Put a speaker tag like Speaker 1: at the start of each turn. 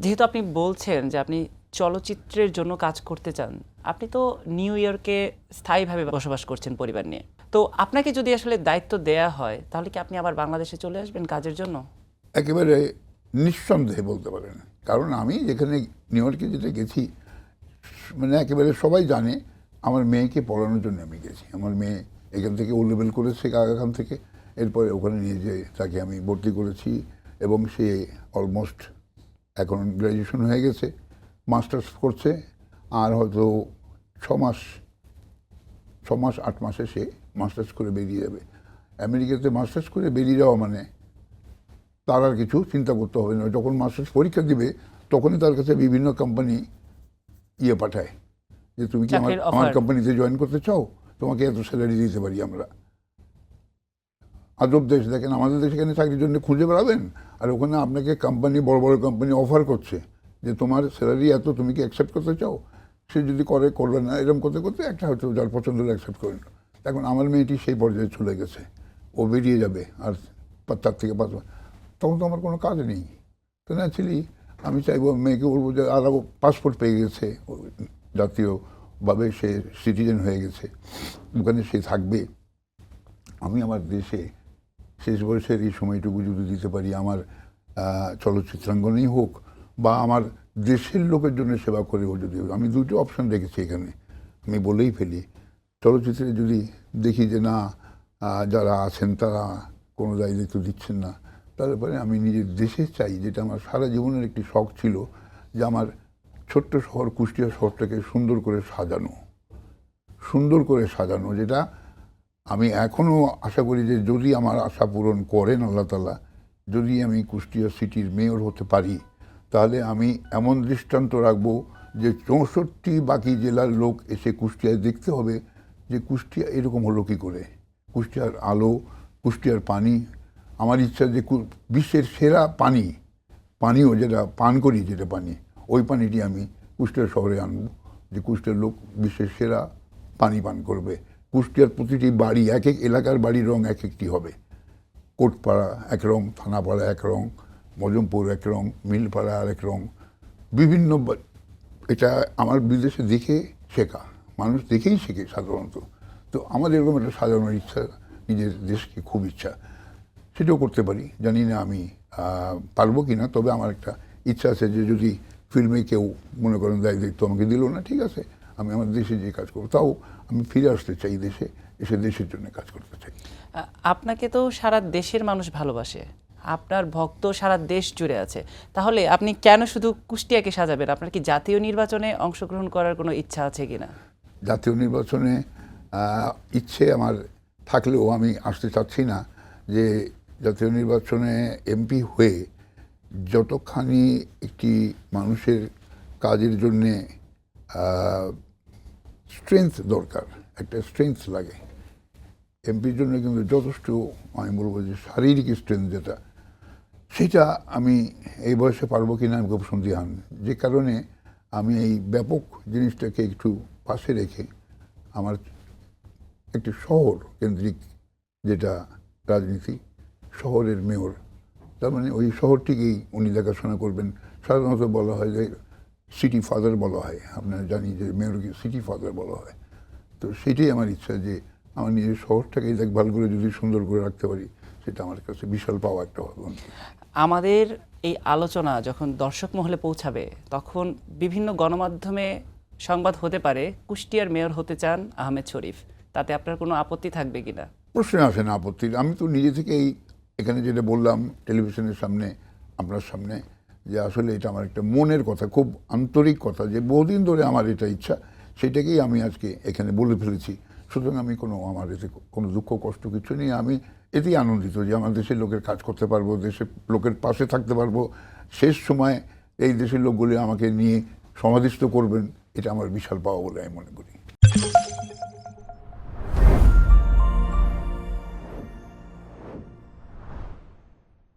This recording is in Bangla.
Speaker 1: যেহেতু আপনি বলছেন যে আপনি চলচ্চিত্রের জন্য কাজ করতে চান, আপনি তো নিউ ইয়র্কে স্থায়ীভাবে বসবাস করছেন পরিবার নিয়ে। তো আপনাকে যদি আসলে দায়িত্ব দেয়া হয় তাহলে কি আপনি আবার বাংলাদেশে চলে আসবেন কাজের জন্য?
Speaker 2: একেবারে নিঃসন্দেহে বলতে পারেন, কারণ আমি যেখানে নিউ ইয়র্কে যেটা গেছি, মানে একেবারে সবাই জানে আমার মেয়েকে পড়ানোর জন্য আমি গেছি। আমার মেয়ে এখান থেকে ও লেভেল করেছে আগা খান থেকে, এরপরে ওখানে নিয়ে যেয়ে তাকে আমি ভর্তি করেছি এবং সে অলমোস্ট এখন গ্র্যাজুয়েশন হয়ে গেছে, মাস্টার্স করছে। আর হয়তো 6 মাস 8 মাসে সে মাস্টার্স করে বেরিয়ে যাবে। আমেরিকাতে মাস্টার্স করে বেরিয়ে যাওয়া মানে তার আর কিছু চিন্তা করতে হবে না। যখন মাস্টার্স পরীক্ষা দিবে তখনই তার কাছে বিভিন্ন কোম্পানি পাঠায় যে তুমি কি
Speaker 1: চাকরির
Speaker 2: আমার
Speaker 1: অফার।
Speaker 2: কোম্পানিতে জয়েন করতে চাও, তোমাকে এত স্যালারি দিতে পারি আমরা। আজব দেশ দেখেন, আমাদের দেশে এখানে চাকরির জন্য খুঁজে বেড়াবেন, আর ওখানে আপনাকে কোম্পানি, বড় বড় কোম্পানি অফার করছে যে তোমার স্যালারি এত, তুমি কি অ্যাকসেপ্ট করতে চাও। সে যদি করবে না, এরকম করতে করতে একটা হয়তো যার পছন্দ হলে অ্যাকসেপ্ট করেন। এখন আমার মেয়েটি সেই পর্যায়ে চলে গেছে, ও বেরিয়ে যাবে আর 4 থেকে 5 মাস, তখন তো আমার কোনো কাজ নেই। তো ন্যাচুরালি আমি চাইবো, মেয়েকে বলবো যে আর পাসপোর্ট পেয়ে গেছে, জাতীয়ভাবে সে সিটিজেন হয়ে গেছে, ওখানে সে থাকবে। আমি আমার দেশে শেষ বয়সের এই সময়টুকু যদি দিতে পারি, আমার চলচ্চিত্রাঙ্গনেই হোক বা আমার দেশের লোকের জন্য সেবা করেও যদি, আমি দুটো অপশন রেখেছি এখানে। আমি বলেই ফেলি, চলচ্চিত্রে যদি দেখি যে না, যারা আছেন তারা কোনো দায়িত্ব দিচ্ছেন না, তারপরে আমি নিজের দেশে চাই, যেটা আমার সারা জীবনের একটি শখ ছিল, যে আমার ছোট্ট শহর কুষ্টিয়া শহরটাকে সুন্দর করে সাজানো, যেটা আমি এখনও আশা করি যে যদি আমার আশা পূরণ করেন আল্লাহ তাআলা, যদি আমি কুষ্টিয়া সিটির মেয়র হতে পারি, তাহলে আমি এমন দৃষ্টান্ত রাখবো যে 64 বাকি জেলার লোক এসে কুষ্টিয়ায় দেখতে হবে যে কুষ্টিয়া এরকম হলো কী করে। কুষ্টিয়ার আলো, কুষ্টিয়ার পানি, আমার ইচ্ছা যে বিশ্বের সেরা পানীয় যেটা পান করি, যেটা পানি, ওই পানিটি আমি কুষ্টিয়া শহরে আনবো, যে কুষ্টিয়ার লোক বিশ্বের সেরা পানি পান করবে। কুষ্টিয়ার প্রতিটি বাড়ি, এক এক এলাকার বাড়ির রং এক একটি হবে। কোটপাড়া এক রং, থানাপাড়া এক রং, মজমপুর এক রং, মিলপাড়া আর এক রং, বিভিন্ন এটা আমার বিদেশে দেখে শেখা, মানুষ দেখেই শেখে সাধারণত। তো আমার এরকম একটা সাজানোর ইচ্ছা, নিজের দেশকে খুব ইচ্ছা, সেটাও করতে পারি। জানি না আমি পারবো কি না, তবে আমার একটা ইচ্ছা আছে যে যদি ফিল্মে কেউ মনে করেন দায়িত্ব আমাকে দিল না, ঠিক আছে, আমি আমার দেশে যে কাজ করবো। তাও আমি ফিরে আসতে চাই দেশে, এসে দেশের জন্য কাজ করতে চাই।
Speaker 1: আপনাকে তো সারা দেশের মানুষ ভালোবাসে, আপনার ভক্ত সারা দেশ জুড়ে আছে, তাহলে আপনি কেন শুধু কুষ্টিয়াকে সাজাবেন? আপনার কি জাতীয় নির্বাচনে অংশগ্রহণ করার কোনো ইচ্ছা আছে কিনা?
Speaker 2: জাতীয় নির্বাচনে ইচ্ছে আমার থাকলেও আমি আসতে চাচ্ছি না। যে জাতীয় নির্বাচনে এমপি হয়ে যতখানি একটি মানুষের কাজের জন্যে স্ট্রেংথ দরকার, একটা স্ট্রেংথ লাগে এমপির জন্য, কিন্তু যথেষ্ট আমি বলবো যে শারীরিক স্ট্রেংথ যেটা, সেটা আমি এই বয়সে পারবো কিনা আমি খুব সন্দিহান। যে কারণে আমি এই ব্যাপক জিনিসটাকে একটু পাশে রেখে আমার একটি শহর কেন্দ্রিক যেটা রাজনীতি, শহরের মেয়র, তার মানে ওই শহরটিকেই উনি দেখাশোনা করবেন। সাধারণত বলা হয় যে সিটি ফাদার বলা হয়, আপনারা জানি যে মেয়রকে সিটি ফাদার বলা হয়। তো সেটাই আমার ইচ্ছা, যে আমার নিজের শহরটাকে দেখভাল করে যদি সুন্দর করে রাখতে পারি, সেটা আমার কাছে বিশাল পাওয়া একটা হবে।
Speaker 1: আমাদের এই আলোচনা যখন দর্শক মহলে পৌঁছাবে, তখন বিভিন্ন গণমাধ্যমে সংবাদ হতে পারে কুষ্টিয়ার মেয়র হতে চান আহমেদ শরীফ। তাতে আপনার কোনো আপত্তি থাকবে কিনা?
Speaker 2: প্রশ্নে আসে না আপত্তির। আমি তো নিজে থেকেই এখানে যেটা বললাম টেলিভিশনের সামনে, আপনার সামনে, যে আসলে এটা আমার একটা মনের কথা, খুব আন্তরিক কথা, যে বহুদিন ধরে আমার এটা ইচ্ছা, সেটাকেই আমি আজকে এখানে বলে ফেলেছি। সুতরাং আমি আমার এতে কোনো দুঃখ কষ্ট কিছু নেই। আমি এতেই আনন্দিত যে আমার দেশের লোকের কাজ করতে পারবো, দেশের লোকের পাশে থাকতে পারবো। শেষ সময় এই দেশের লোকগুলি আমাকে নিয়ে সমাধিস্থ করবেন, এটা আমার বিশাল পাওয়া বলে আমি মনে করি।